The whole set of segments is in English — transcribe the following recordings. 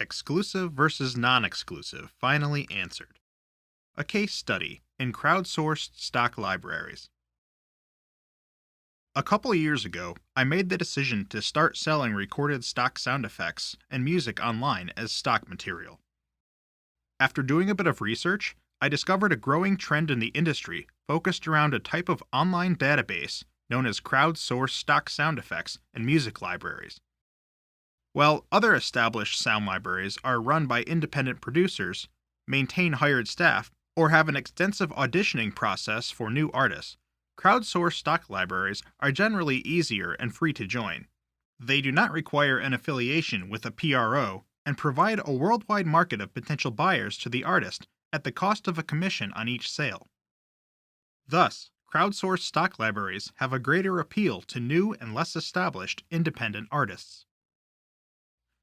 Exclusive versus non-exclusive finally answered. A case study in crowdsourced stock libraries. A couple years ago, I made the decision to start selling recorded stock sound effects and music online as stock material. After doing a bit of research, I discovered a growing trend in the industry focused around a type of online database known as crowdsourced stock sound effects and music libraries. While other established sound libraries are run by independent producers, maintain hired staff, or have an extensive auditioning process for new artists, crowdsourced stock libraries are generally easier and free to join. They do not require an affiliation with a PRO and provide a worldwide market of potential buyers to the artist at the cost of a commission on each sale. Thus, crowdsourced stock libraries have a greater appeal to new and less established independent artists.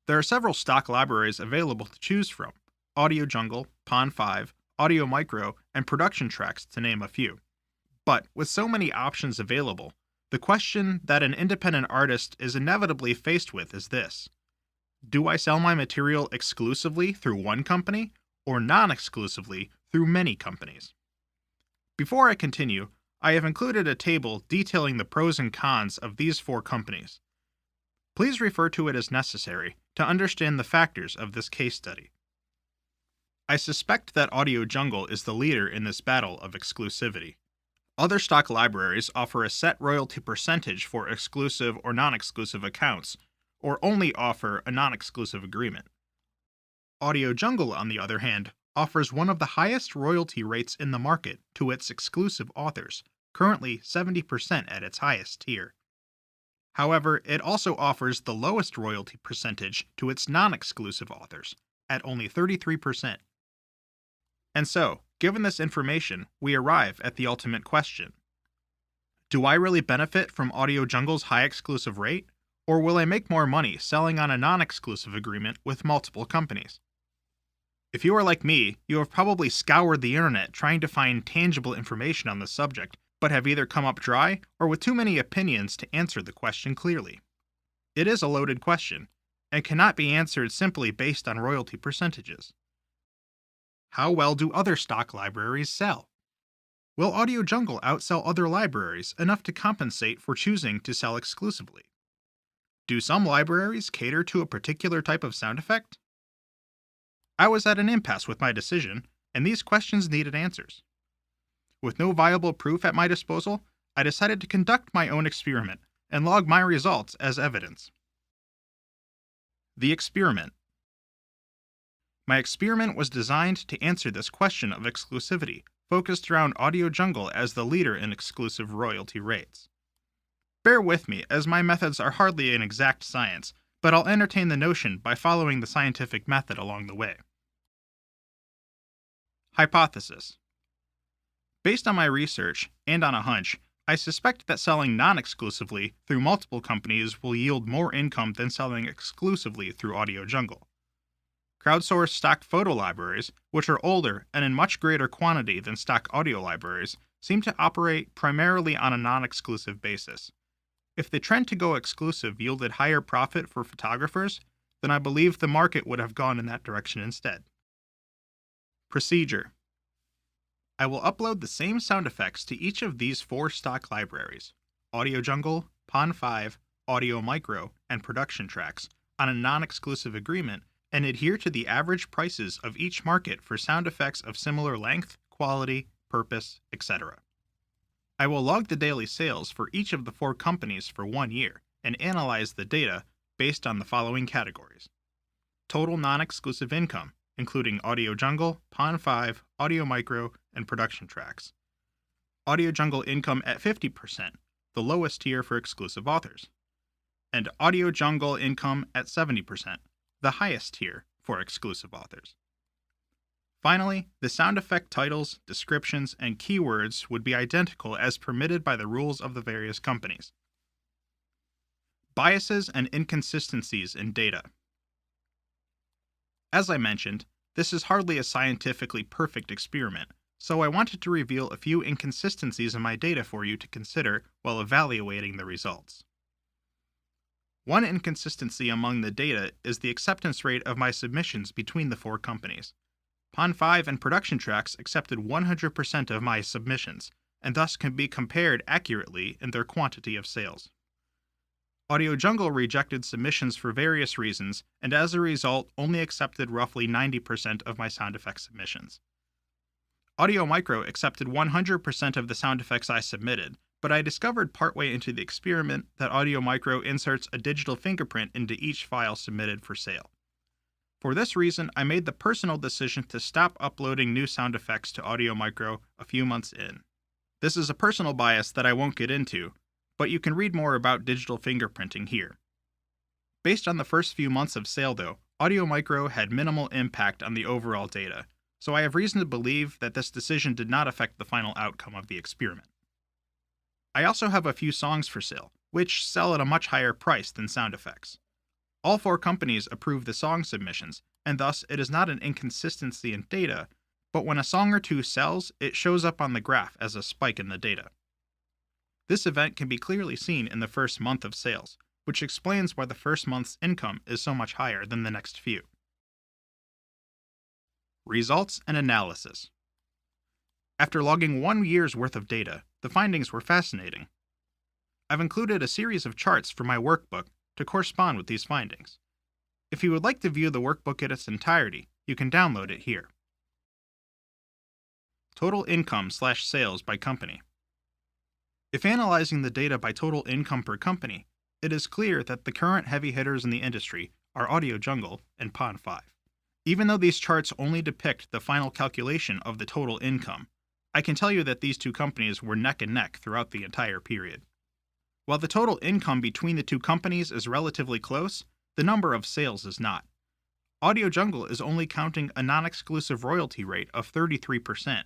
There are several stock libraries available to choose from: Audio Jungle, Pond5, Audio Micro, and Production Tracks, to name a few. But with so many options available, the question that an independent artist is inevitably faced with is this: do I sell my material exclusively through one company, or non-exclusively through many companies? Before I continue, I have included a table detailing the pros and cons of these four companies. Please refer to it as necessary to understand the factors of this case study. I suspect that Audio Jungle is the leader in this battle of exclusivity. Other stock libraries offer a set royalty percentage for exclusive or non-exclusive accounts, or only offer a non-exclusive agreement. Audio Jungle, on the other hand, offers one of the highest royalty rates in the market to its exclusive authors, currently 70% at its highest tier. However, it also offers the lowest royalty percentage to its non-exclusive authors, at only 33%. And so, given this information, we arrive at the ultimate question. Do I really benefit from Audio Jungle's high exclusive rate, or will I make more money selling on a non-exclusive agreement with multiple companies? If you are like me, you have probably scoured the internet trying to find tangible information on the subject, but have either come up dry or with too many opinions to answer the question clearly. It is a loaded question, and cannot be answered simply based on royalty percentages. How well do other stock libraries sell? Will Audio Jungle outsell other libraries enough to compensate for choosing to sell exclusively? Do some libraries cater to a particular type of sound effect? I was at an impasse with my decision, and these questions needed answers. With no viable proof at my disposal, I decided to conduct my own experiment and log my results as evidence. The experiment. My experiment was designed to answer this question of exclusivity, focused around Audio Jungle as the leader in exclusive royalty rates. Bear with me, as my methods are hardly an exact science, but I'll entertain the notion by following the scientific method along the way. Hypothesis. Based on my research, and on a hunch, I suspect that selling non-exclusively through multiple companies will yield more income than selling exclusively through Audio Jungle. Crowdsourced stock photo libraries, which are older and in much greater quantity than stock audio libraries, seem to operate primarily on a non-exclusive basis. If the trend to go exclusive yielded higher profit for photographers, then I believe the market would have gone in that direction instead. Procedure. I will upload the same sound effects to each of these four stock libraries: Audio Jungle, Pond5, Audio Micro, and Production Tracks, on a non-exclusive agreement, and adhere to the average prices of each market for sound effects of similar length, quality, purpose, etc. I will log the daily sales for each of the four companies for 1 year and analyze the data based on the following categories: total non-exclusive income, including Audio Jungle, Pond5, Audio Micro, and Production Tracks. Audio Jungle income at 50%, the lowest tier for exclusive authors. And Audio Jungle income at 70%, the highest tier for exclusive authors. Finally, the sound effect titles, descriptions, and keywords would be identical as permitted by the rules of the various companies. Biases and inconsistencies in data. As I mentioned, this is hardly a scientifically perfect experiment, so I wanted to reveal a few inconsistencies in my data for you to consider while evaluating the results. One inconsistency among the data is the acceptance rate of my submissions between the four companies. Pond5 and Production Tracks accepted 100% of my submissions, and thus can be compared accurately in their quantity of sales. Audio Jungle rejected submissions for various reasons, and as a result only accepted roughly 90% of my sound effects submissions. Audio Micro accepted 100% of the sound effects I submitted, but I discovered partway into the experiment that Audio Micro inserts a digital fingerprint into each file submitted for sale. For this reason, I made the personal decision to stop uploading new sound effects to Audio Micro a few months in. This is a personal bias that I won't get into, but you can read more about digital fingerprinting here. Based on the first few months of sale though, Audio Micro had minimal impact on the overall data, so I have reason to believe that this decision did not affect the final outcome of the experiment. I also have a few songs for sale, which sell at a much higher price than sound effects. All four companies approve the song submissions, and thus it is not an inconsistency in data, but when a song or two sells, it shows up on the graph as a spike in the data. This event can be clearly seen in the first month of sales, which explains why the first month's income is so much higher than the next few. Results and analysis. After logging 1 year's worth of data, the findings were fascinating. I've included a series of charts for my workbook to correspond with these findings. If you would like to view the workbook in its entirety, you can download it here. Total income/sales by company. If analyzing the data by total income per company, it is clear that the current heavy hitters in the industry are Audio Jungle and Pond5. Even though these charts only depict the final calculation of the total income, I can tell you that these two companies were neck and neck throughout the entire period. While the total income between the two companies is relatively close, the number of sales is not. Audio Jungle is only counting a non-exclusive royalty rate of 33%,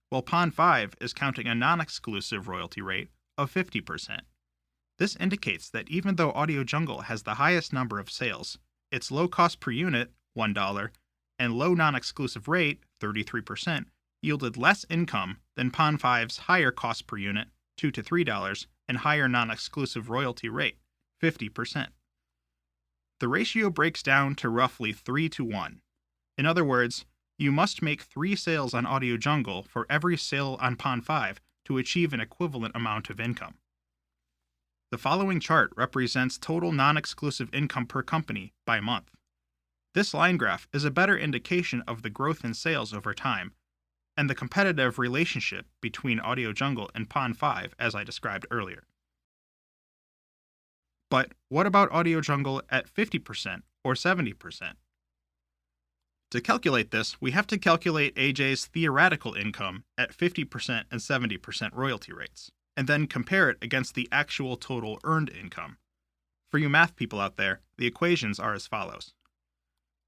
while Pond5 is counting a non-exclusive royalty rate of 50%. This indicates that even though Audio Jungle has the highest number of sales, its low cost per unit, $1, and low non-exclusive rate, 33%, yielded less income than Pond5's higher cost per unit, $2 to $3, and higher non-exclusive royalty rate, 50%. The ratio breaks down to roughly 3 to 1. In other words, you must make 3 sales on Audio Jungle for every sale on Pond5 to achieve an equivalent amount of income. The following chart represents total non-exclusive income per company by month. This line graph is a better indication of the growth in sales over time and the competitive relationship between Audio Jungle and Pond5 as I described earlier. But what about Audio Jungle at 50% or 70%? To calculate this, we have to calculate AJ's theoretical income at 50% and 70% royalty rates, and then compare it against the actual total earned income. For you math people out there, the equations are as follows.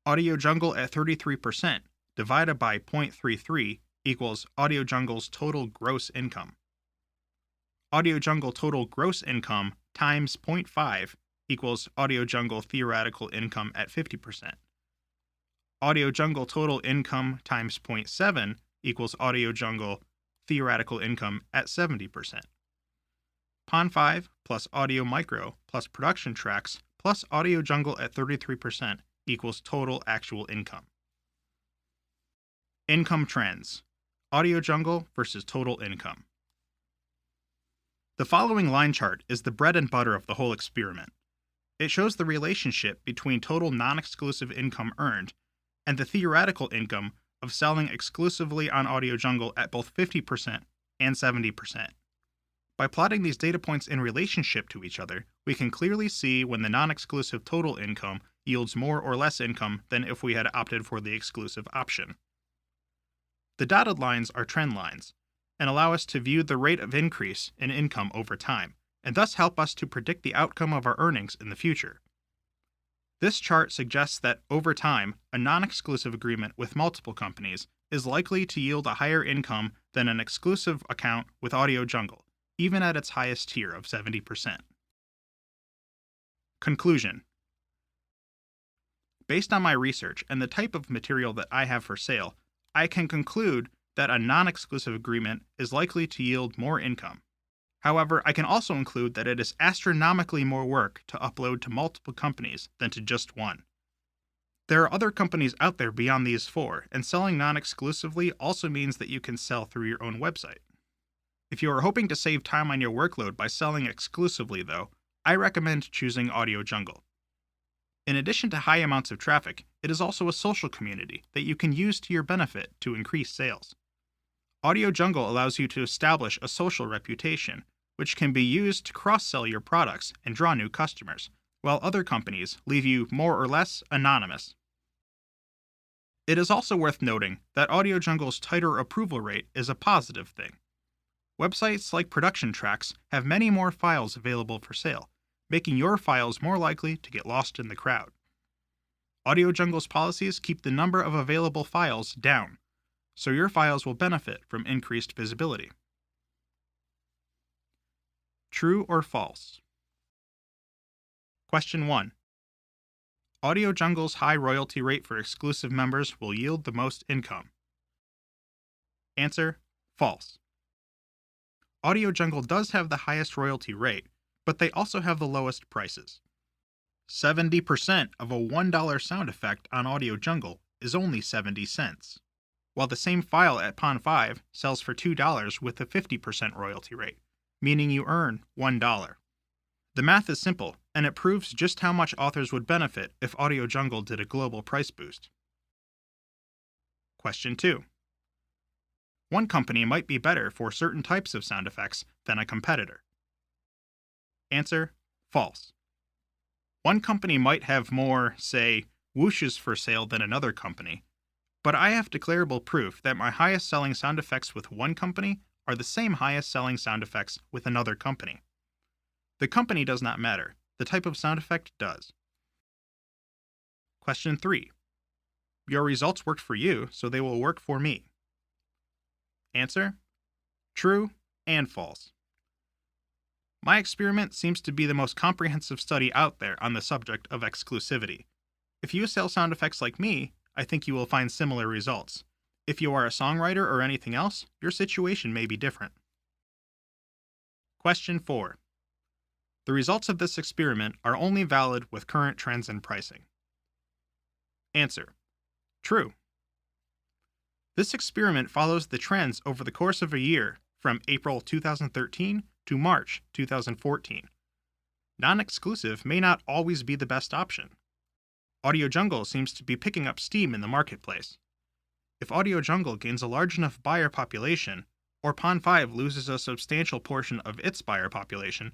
Audio Jungle at 33% divided by 0.33 equals Audio Jungle's total gross income. Audio Jungle total gross income times 0.5 equals Audio Jungle theoretical income at 50%. Audio Jungle total income times 0.7 equals Audio Jungle theoretical income at 70%. Pond5 plus Audio Micro plus Production Tracks plus Audio Jungle at 33% equals total actual income. Income trends. Audio Jungle versus total income. The following line chart is the bread and butter of the whole experiment. It shows the relationship between total non-exclusive income earned and the theoretical income of selling exclusively on Audio Jungle at both 50% and 70%. By plotting these data points in relationship to each other, we can clearly see when the non-exclusive total income yields more or less income than if we had opted for the exclusive option. The dotted lines are trend lines and allow us to view the rate of increase in income over time, and thus help us to predict the outcome of our earnings in the future. This chart suggests that, over time, a non-exclusive agreement with multiple companies is likely to yield a higher income than an exclusive account with Audio Jungle, even at its highest tier of 70%. Conclusion. Based on my research and the type of material that I have for sale, I can conclude that a non-exclusive agreement is likely to yield more income. However, I can also include that it is astronomically more work to upload to multiple companies than to just one. There are other companies out there beyond these four, and selling non-exclusively also means that you can sell through your own website. If you are hoping to save time on your workload by selling exclusively, though, I recommend choosing Audio Jungle. In addition to high amounts of traffic, it is also a social community that you can use to your benefit to increase sales. Audio Jungle allows you to establish a social reputation, which can be used to cross-sell your products and draw new customers, while other companies leave you more or less anonymous. It is also worth noting that Audio Jungle's tighter approval rate is a positive thing. Websites like Production Tracks have many more files available for sale, making your files more likely to get lost in the crowd. Audio Jungle's policies keep the number of available files down, so your files will benefit from increased visibility. True or false? Question 1. Audio Jungle's high royalty rate for exclusive members will yield the most income. Answer: false. Audio Jungle does have the highest royalty rate, but they also have the lowest prices. 70% of a $1 sound effect on Audio Jungle is only 70 cents, while the same file at Pond5 sells for $2 with a 50% royalty rate, meaning you earn $1. The math is simple, and it proves just how much authors would benefit if Audio Jungle did a global price boost. Question 2. One company might be better for certain types of sound effects than a competitor. Answer: false. One company might have more, say, whooshes for sale than another company, but I have declarable proof that my highest selling sound effects with one company are the same highest selling sound effects with another company. The company does not matter, the type of sound effect does. Question 3. Your results worked for you, so they will work for me. Answer: true and false. My experiment seems to be the most comprehensive study out there on the subject of exclusivity. If you sell sound effects like me, I think you will find similar results. If you are a songwriter or anything else, your situation may be different. Question 4. The results of this experiment are only valid with current trends in pricing. Answer: true. This experiment follows the trends over the course of a year from April 2013 to March 2014. Non-exclusive may not always be the best option. Audio Jungle seems to be picking up steam in the marketplace. If Audio Jungle gains a large enough buyer population, or Pond5 loses a substantial portion of its buyer population,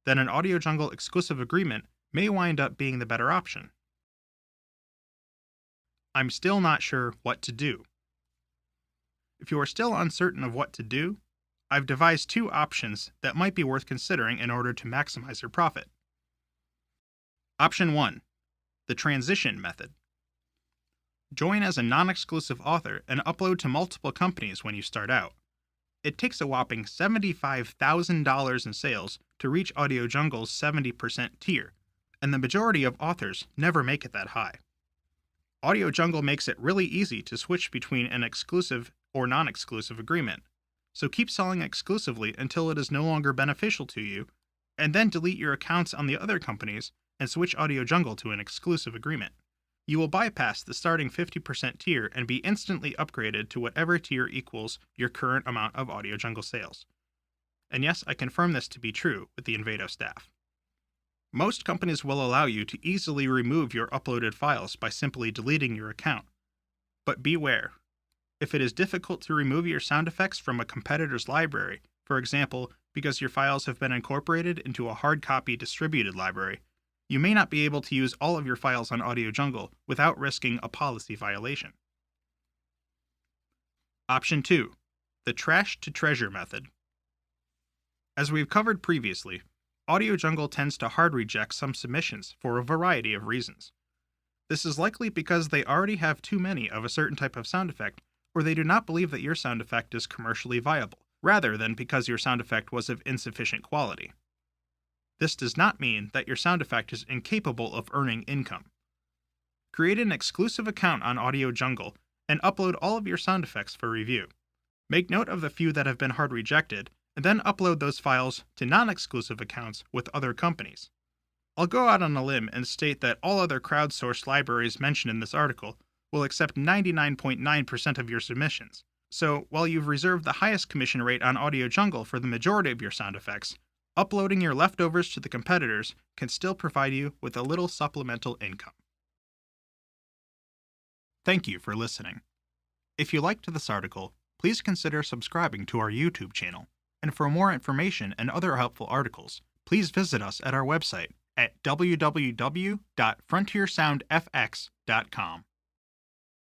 then an Audio Jungle exclusive agreement may wind up being the better option. I'm still not sure what to do. If you are still uncertain of what to do, I've devised two options that might be worth considering in order to maximize your profit. Option 1. The transition method. Join as a non-exclusive author and upload to multiple companies when you start out. It takes a whopping $75,000 in sales to reach Audio Jungle's 70% tier, and the majority of authors never make it that high. Audio Jungle makes it really easy to switch between an exclusive or non-exclusive agreement, so keep selling exclusively until it is no longer beneficial to you, and then delete your accounts on the other companies and switch Audio Jungle to an exclusive agreement. You will bypass the starting 50% tier and be instantly upgraded to whatever tier equals your current amount of Audio Jungle sales. And yes, I confirm this to be true with the Envato staff. Most companies will allow you to easily remove your uploaded files by simply deleting your account. But beware. If it is difficult to remove your sound effects from a competitor's library, for example, because your files have been incorporated into a hard copy distributed library, you may not be able to use all of your files on Audio Jungle without risking a policy violation. Option 2. The trash to treasure method. As we've covered previously, Audio Jungle tends to hard reject some submissions for a variety of reasons. This is likely because they already have too many of a certain type of sound effect, or they do not believe that your sound effect is commercially viable, rather than because your sound effect was of insufficient quality. This does not mean that your sound effect is incapable of earning income. Create an exclusive account on Audio Jungle and upload all of your sound effects for review. Make note of the few that have been hard rejected, and then upload those files to non-exclusive accounts with other companies. I'll go out on a limb and state that all other crowdsourced libraries mentioned in this article will accept 99.9% of your submissions. So, while you've reserved the highest commission rate on Audio Jungle for the majority of your sound effects, uploading your leftovers to the competitors can still provide you with a little supplemental income. Thank you for listening. If you liked this article, please consider subscribing to our YouTube channel. And for more information and other helpful articles, please visit us at our website at www.frontiersoundfx.com.